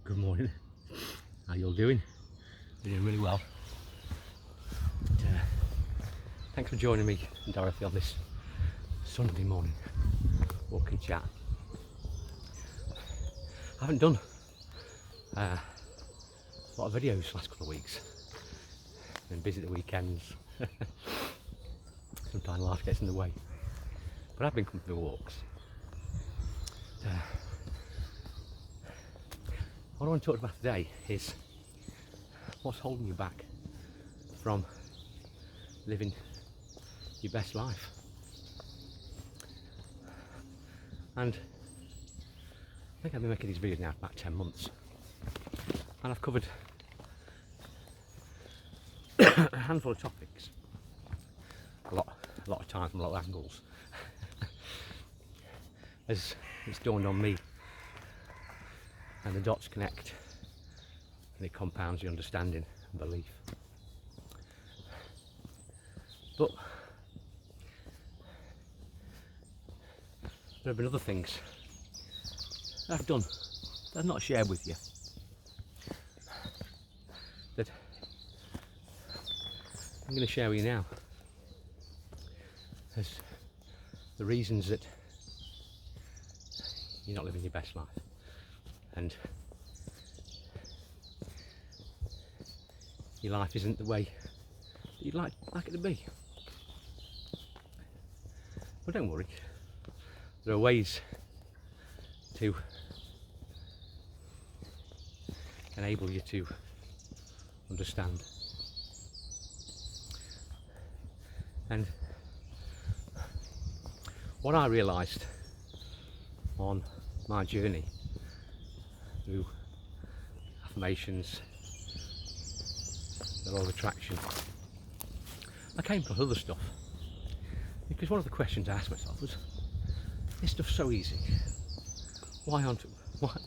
Good morning. How you all doing? You're doing really well. Thanks for joining me and Dorothy on this Sunday morning walking chat. I haven't done a lot of videos last couple of weeks. Been busy at the weekends. Sometimes life gets in the way. But I've been coming for walks. What I want to talk about today is what's holding you back from living your best life. And I think I've been making these videos now for about 10 months, and I've covered a handful of topics, a lot of time from a lot of angles. As it's dawned on me, and the dots connect, and it compounds your understanding and belief. But there have been other things that I've done that I've not shared with you, that I'm going to share with you now as the reasons that you're not living your best life, and your life isn't the way that you'd like it to be. But don't worry, there are ways to enable you to understand. And what I realised on my journey through affirmations, the law of attraction, I came across other stuff, because one of the questions I asked myself was, this stuff's so easy, why aren't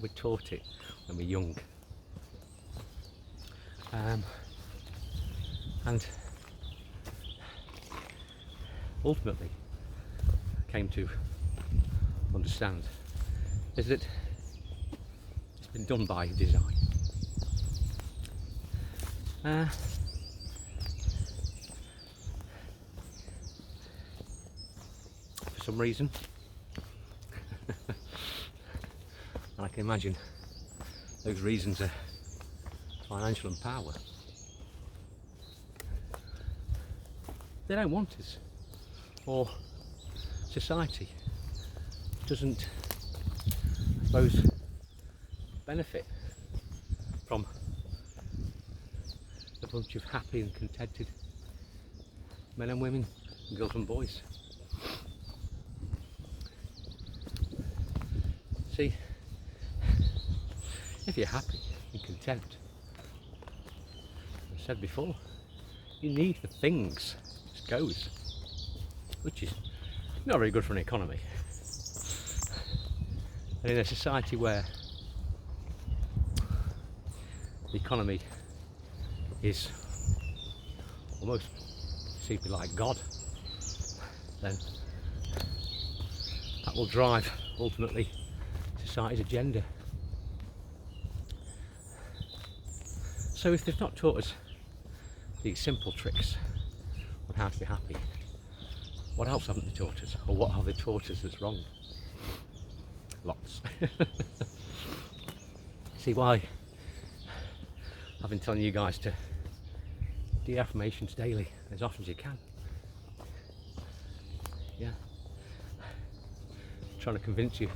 we taught it when we're young? And ultimately I came to understand is that it's been done by design. For some reason, and I can imagine those reasons are financial and power. They don't want us, or society doesn't, I suppose, benefit from a bunch of happy and contented men and women, girls and boys. See, if you're happy and content, as I said before, you need the things, it goes, which is not very good for an economy. And in a society where the economy is almost seems to be like God, then that will drive ultimately society's agenda. So if they've not taught us these simple tricks on how to be happy, what else haven't they taught us? Or what have they taught us that's wrong? Lots. See why I've been telling you guys to do affirmations daily as often as you can. Yeah. Trying to convince you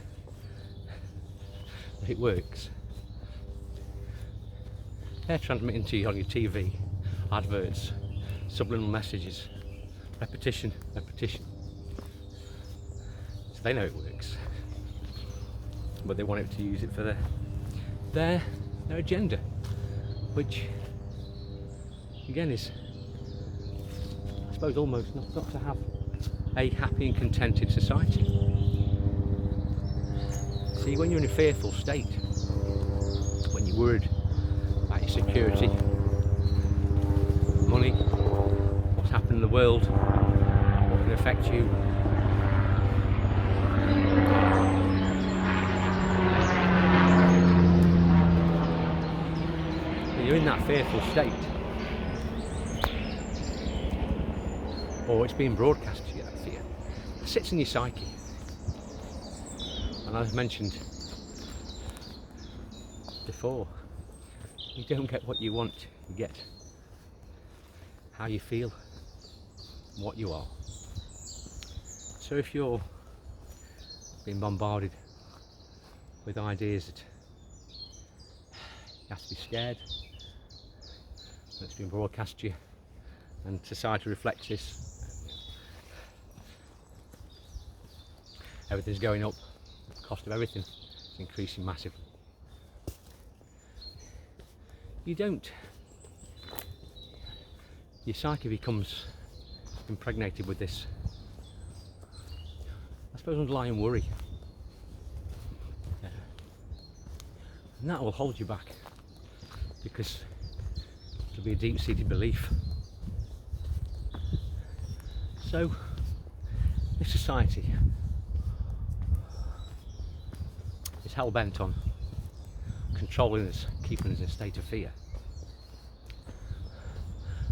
that it works. They're transmitting to you on your TV, adverts, subliminal messages, repetition. So they know it works, but they want it to use it for their agenda, which again is, I suppose, almost not to have a happy and contented society. See, when you're in a fearful state, when you're worried about your security, money, what's happening in the world, what can affect you, and you're in that fearful state, or it's being broadcast to you, that fear, it sits in your psyche. And as mentioned before, you don't get what you want, you get how you feel, what you are. So if you're being bombarded with ideas that you have to be scared, that's been broadcast to you, and society reflects this, everything's going up, the cost of everything is increasing massively. Your psyche becomes impregnated with this, I suppose, underlying worry. Yeah. And that will hold you back, because it'll be a deep-seated belief. So, if society is hell-bent on controlling us, keeping us in a state of fear,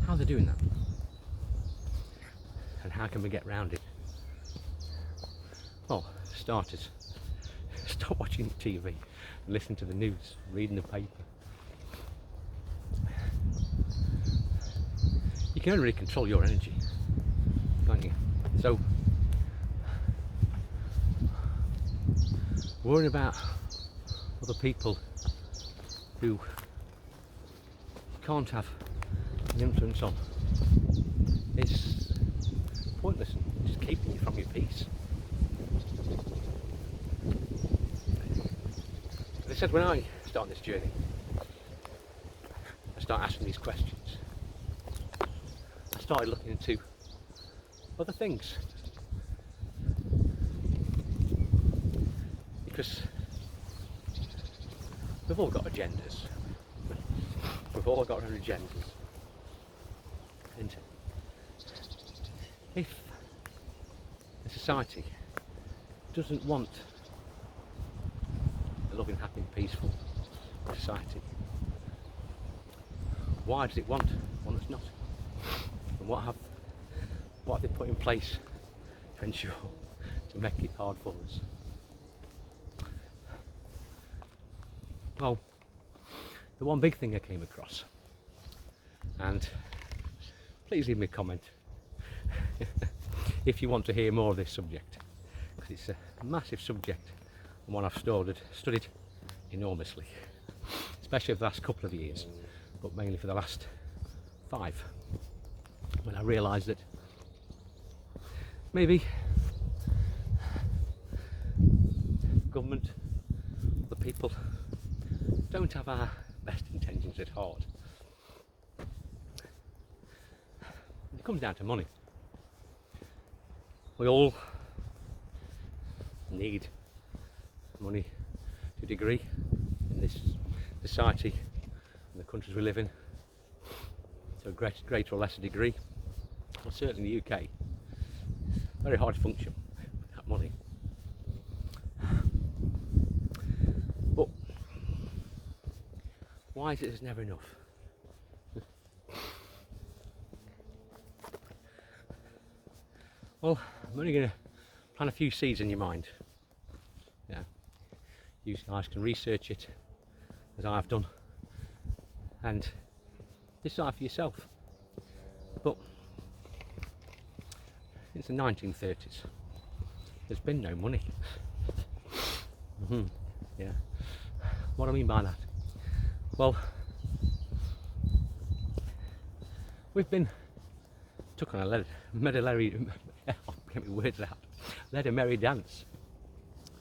how are they doing that? And how can we get around it? Well, for starters, stop watching TV and listen to the news, reading the paper. You can only really control your energy, can't you? So, worrying about other people who you can't have an influence on is pointless and just keeping you from your peace. As I said, when I start this journey, I start asking these questions. I started looking into other things, because we've all got agendas. We've all got our agendas. And if a society doesn't want a loving, happy, peaceful society, why does it want one that's not? And what have they put in place to ensure to make it hard for us? Well, the one big thing I came across, and please leave me a comment if you want to hear more of this subject, because it's a massive subject and one I've studied enormously, especially over the last couple of years, but mainly for the last 5, when I realised that maybe government, the people, don't have our best intentions at heart. It comes down to money. We all need money to a degree in this society and the countries we live in, to a greater or lesser degree. Well, certainly in the UK, very hard to function without money. But why is it there's never enough? Well, I'm only going to plant a few seeds in your mind. Yeah, you guys can research it as I've done and decide for yourself. But since the 1930s, there's been no money. Yeah. What do I mean by that? Well, we've been took on a led a merry dance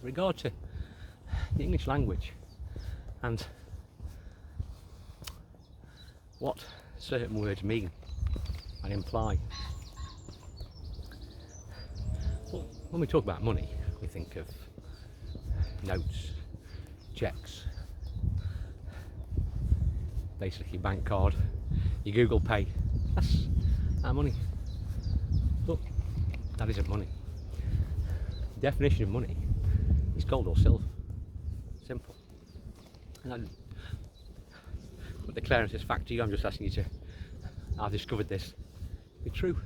in regard to the English language and what certain words mean and imply. Well, when we talk about money, we think of notes, checks, basically your bank card, your Google Pay. That's our money. But that isn't money. The definition of money is gold or silver. Simple. And declaring this fact to you. I'm just asking you to, I've discovered this to be true.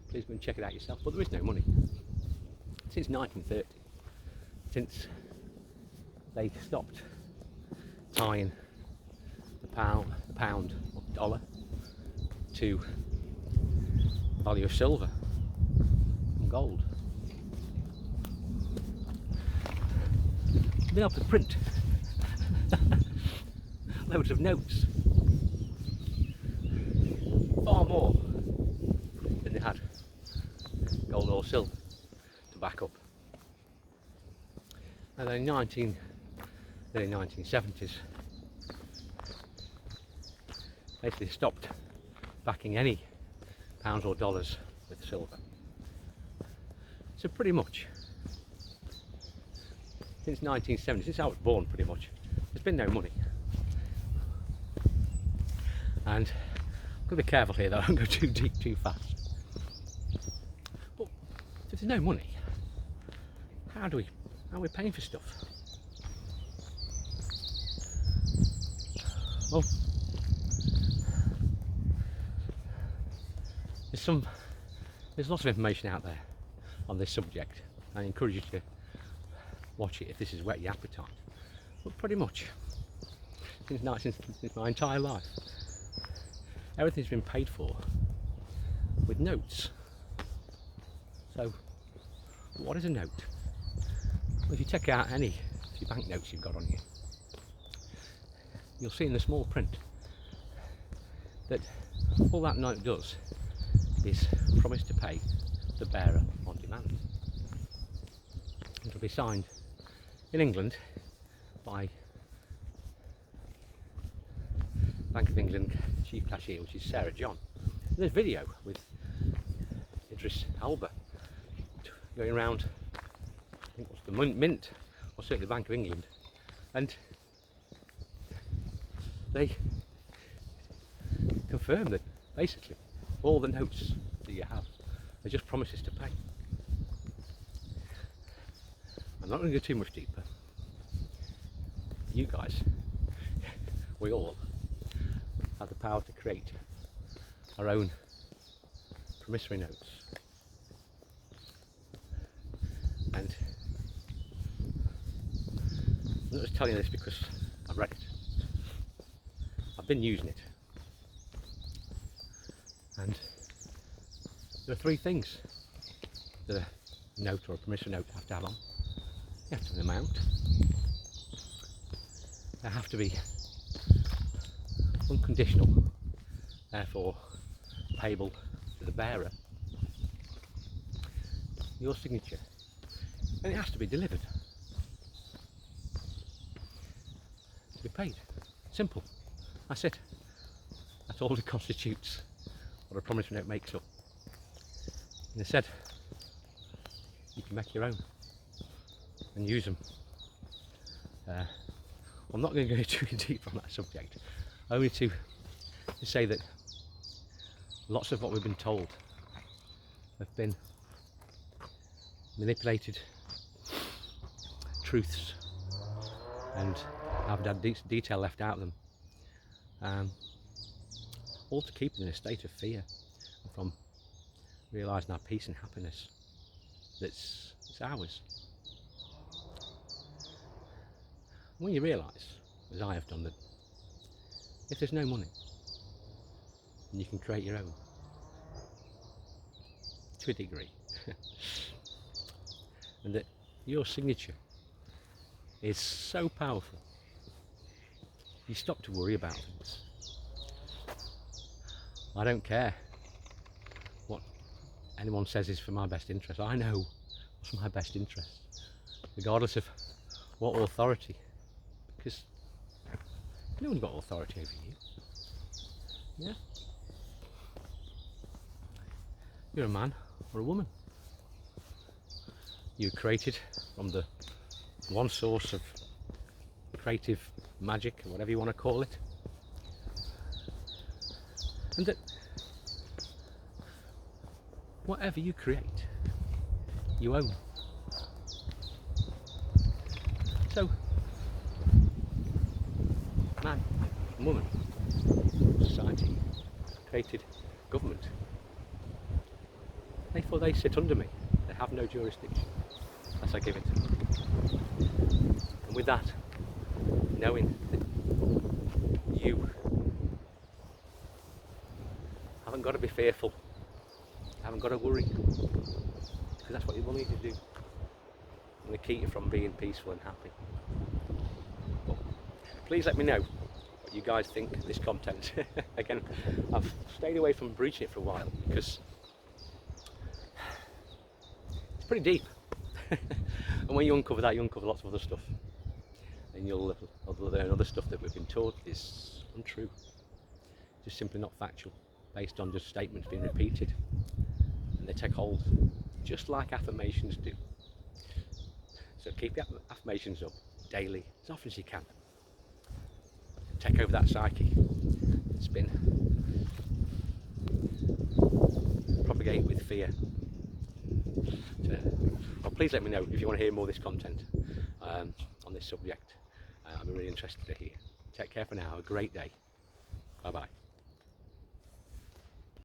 Please go and check it out yourself. But there is no money. Since 1930, since they stopped tying the pound or dollar to the value of silver and gold, they've been able to print loads of notes, far more than they had gold or silver to back up. And then in the 1970s, basically stopped backing any pounds or dollars with silver. So pretty much since 1970, since I was born pretty much, there's been no money. And I'm going to be careful here that I don't go too deep too fast. But if there's no money, how are we paying for stuff? Well, there's lots of information out there on this subject. I encourage you to watch it if this has whet your appetite. But pretty much since my entire life, everything's been paid for with notes. So what is a note? Well, if you check out any of your banknotes you've got on you, you'll see in the small print that all that note does is promise to pay the bearer on demand. It'll be signed in England by Bank of England chief cashier, which is Sarah John. There's a video with Idris Elba going around, I think what's the Mint, or certainly the Bank of England, and they confirm that basically all the notes that you have are just promises to pay. I'm not going to go too much deeper. You guys, we all have the power to create our own promissory notes. And I'm not just telling you this because I've read it. I've been using it. And there are three things that a note or a promissory note have to have on. You have to have an amount. They have to be unconditional, therefore payable to the bearer. Your signature. And it has to be delivered to be paid. Simple. That's it. That's all it constitutes what a promissory note makes up. And they said you can make your own and use them. I'm not going to go too deep on that subject, only to say that lots of what we've been told have been manipulated truths and have had detail left out of them, all to keep them in a state of fear from realising our peace and happiness that's ours. When you realise, as I have done, that if there's no money, then you can create your own to a degree, and that your signature is so powerful, you stop to worry about things. I don't care what anyone says is for my best interest. I know what's my best interest, regardless of what authority, because no one's got authority over you. Yeah? You're a man or a woman. You were created from the one source of creative magic, or whatever you want to call it. And that whatever you create, you own. So, man, woman, society, created government. Therefore they sit under me. They have no jurisdiction unless I give it. And with that, knowing that you haven't got to be fearful, haven't got to worry, because that's what you want me to do. I'm going to keep you from being peaceful and happy. But please let me know what you guys think of this content. Again, I've stayed away from breaching it for a while because it's pretty deep. And when you uncover that, you uncover lots of other stuff. And you'll learn other stuff that we've been taught is untrue. Just simply not factual, based on just statements being repeated. And they take hold, just like affirmations do. So keep your affirmations up daily, as often as you can. Take over that psyche. It's been propagated with fear. So, well, please let me know if you want to hear more of this content on this subject. I'm really interested to hear. Take care for now. Have a great day. Bye bye.